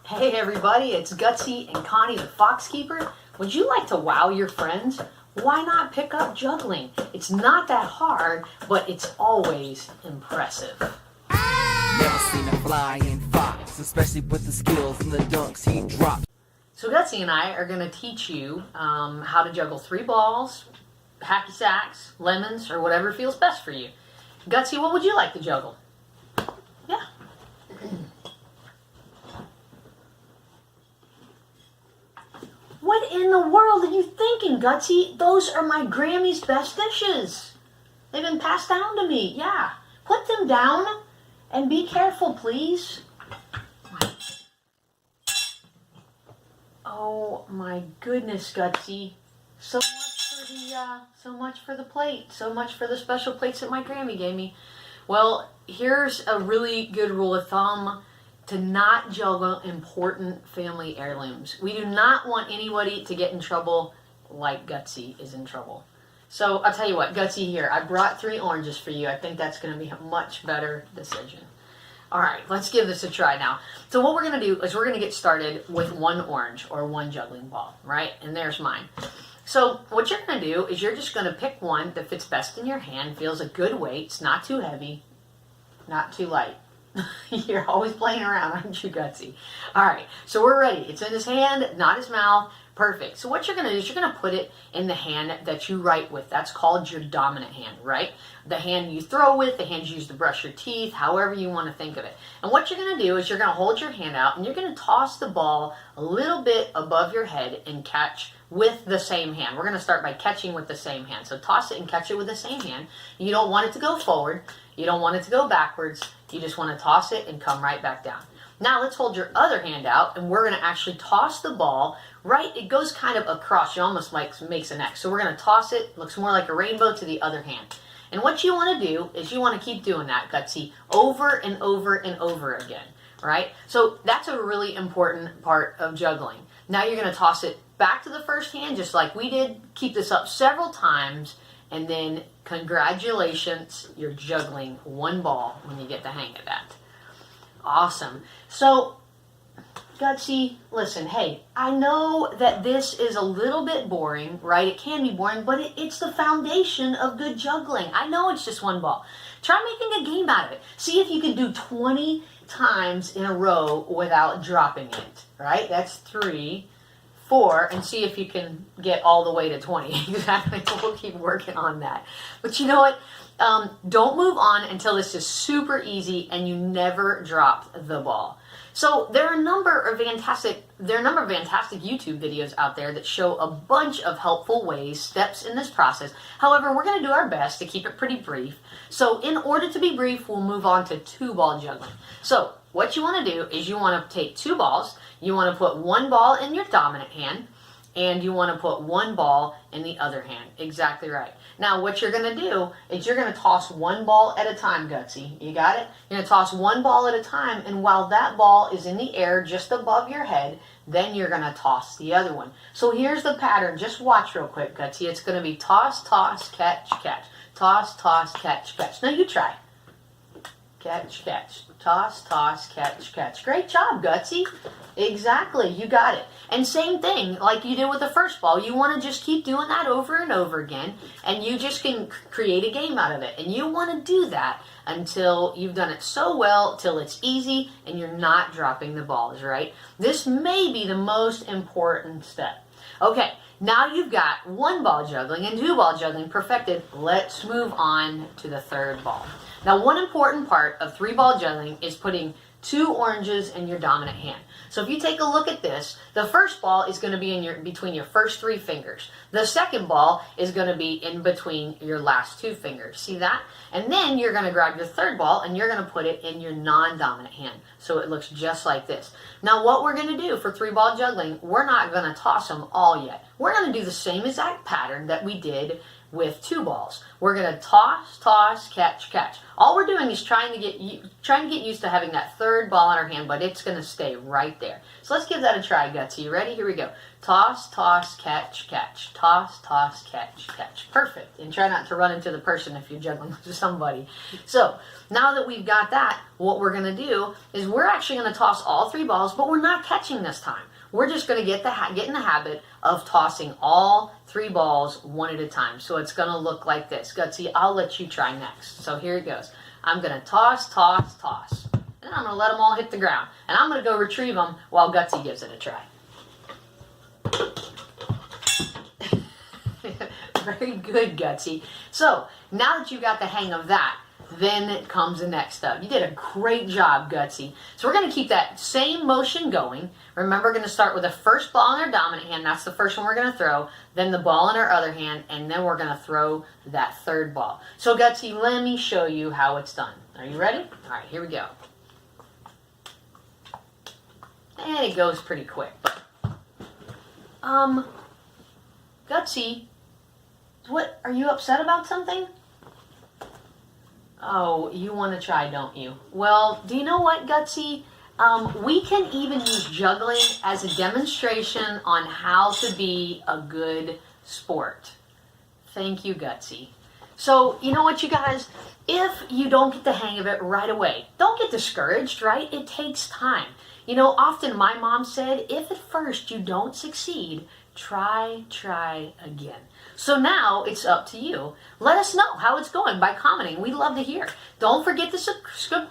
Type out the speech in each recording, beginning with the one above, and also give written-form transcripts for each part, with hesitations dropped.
Hey everybody, it's Gutsy and Connie the Fox Keeper. Would you like to wow your friends? Why not pick up juggling? It's not that hard, but it's always impressive. Never seen a flying fox, especially with the skills and the dunks he drops. So Gutsy and I are going to teach you how to juggle 3 balls, hacky sacks, lemons, or whatever feels best for you. Gutsy, what would you like to juggle? Yeah. What in the world are you thinking, Gutsy? Those are my Grammy's best dishes. They've been passed down to me. Yeah. Put them down and be careful, please. Oh my goodness, Gutsy. So much for the plate. So much for the special plates that my Grammy gave me. Well, here's a really good rule of thumb to not juggle important family heirlooms. We do not want anybody to get in trouble like Gutsy is in trouble. So I'll tell you what, Gutsy, here, I brought 3 oranges for you. I think that's going to be a much better decision. All right, let's give this a try now. So what we're going to do is we're going to get started with 1 orange or 1 juggling ball, right? And there's mine. So what you're going to do is you're just going to pick one that fits best in your hand, feels a good weight, it's not too heavy, not too light. You're always playing around, aren't you, Gutsy? All right, so we're ready. It's in his hand, not his mouth. Perfect. So what you're going to do is you're going to put it in the hand that you write with. That's called your dominant hand, right? The hand you throw with, the hand you use to brush your teeth, however you want to think of it. And what you're going to do is you're going to hold your hand out and you're going to toss the ball a little bit above your head and catch with the same hand. We're going to start by catching with the same hand. So toss it and catch it with the same hand. You don't want it to go forward. You don't want it to go backwards. You just want to toss it and come right back down. Now let's hold your other hand out and we're going to actually toss the ball right. It goes kind of across. It almost makes an X. So we're going to toss it. Looks more like a rainbow to the other hand. And what you want to do is you want to keep doing that, Gutsy, over and over and over again, right? So that's a really important part of juggling. Now you're going to toss it back to the first hand just like we did. Keep this up several times. And then congratulations, you're juggling 1 ball when you get the hang of that. Awesome. So, Gutsy, listen, hey, I know that this is a little bit boring, right? It can be boring, but it's the foundation of good juggling. I know it's just 1 ball. Try making a game out of it. See if you can do 20 times in a row without dropping it, right? That's 3, 4, and see if you can get all the way to 20. Exactly. We'll keep working on that. But you know what? Don't move on until this is super easy and you never drop the ball. So there are a number of fantastic YouTube videos out there that show a bunch of helpful ways, steps in this process. However, we're going to do our best to keep it pretty brief. So in order to be brief, we'll move on to 2-ball juggling. So what you want to do is you want to take 2 balls. You want to put 1 ball in your dominant hand, and you want to put 1 ball in the other hand. Exactly right. Now, what you're going to do is you're going to toss 1 ball at a time, Gutsy. You got it? You're going to toss 1 ball at a time, and while that ball is in the air just above your head, then you're going to toss the other one. So here's the pattern. Just watch real quick, Gutsy. It's going to be toss, toss, catch, catch. Toss, toss, catch, catch. Now you try. Catch, catch. Toss, toss, catch, catch. Great job, Gutsy. Exactly, you got it. And same thing, like you did with the first ball. You want to just keep doing that over and over again, and you just can create a game out of it. And you want to do that until you've done it so well, till it's easy, and you're not dropping the balls, right? This may be the most important step. Okay, now you've got 1-ball juggling and 2-ball juggling perfected. Let's move on to the 3rd ball. Now, one important part of 3-ball juggling is putting 2 oranges in your dominant hand. So if you take a look at this, the first ball is going to be between your first 3 fingers. The second ball is going to be in between your last 2 fingers. See that? And then you're going to grab your 3rd ball and you're going to put it in your non-dominant hand. So it looks just like this. Now what we're going to do for 3-ball juggling, we're not going to toss them all yet. We're going to do the same exact pattern that we did with 2 balls. We're going to toss, toss, catch, catch. All we're doing is trying to get used to having that 3rd ball in our hand, but it's going to stay right there. So let's give that a try, Gutsy. You ready? Here we go. Toss, toss, catch, catch. Toss, toss, catch, catch. Perfect. And try not to run into the person if you're juggling with somebody. So now that we've got that, what we're going to do is we're actually going to toss all 3 balls, but we're not catching this time. We're just going to get in the habit of tossing all 3 balls one at a time. So it's going to look like this. Gutsy, I'll let you try next. So here it goes. I'm going to toss, toss, toss. And I'm going to let them all hit the ground. And I'm going to go retrieve them while Gutsy gives it a try. Very good, Gutsy. So now that you got the hang of that, then comes the next step. You did a great job, Gutsy. So we're going to keep that same motion going. Remember, we're going to start with the first ball in our dominant hand. That's the first one we're going to throw. Then the ball in our other hand. And then we're going to throw that 3rd ball. So, Gutsy, let me show you how it's done. Are you ready? All right, here we go. And it goes pretty quick. But, Gutsy, what, are you upset about something? Oh, you want to try, don't you? Well, do you know what, Gutsy? We can even use juggling as a demonstration on how to be a good sport. Thank you, Gutsy. So, you know what, you guys? If you don't get the hang of it right away, don't get discouraged, right? It takes time. You know, often my mom said, if at first you don't succeed, try again. So now it's up to you. Let us know how it's going by commenting. We'd love to hear. Don't forget to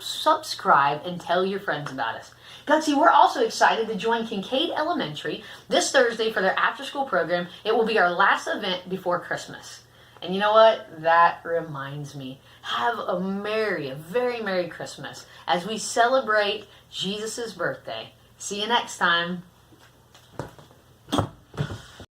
subscribe and tell your friends about us. Gutsy, we're also excited to join Kincaid Elementary this Thursday for their after-school program. It will be our last event before Christmas. And you know what? That reminds me. Have a very Merry Christmas as we celebrate Jesus' birthday. See you next time.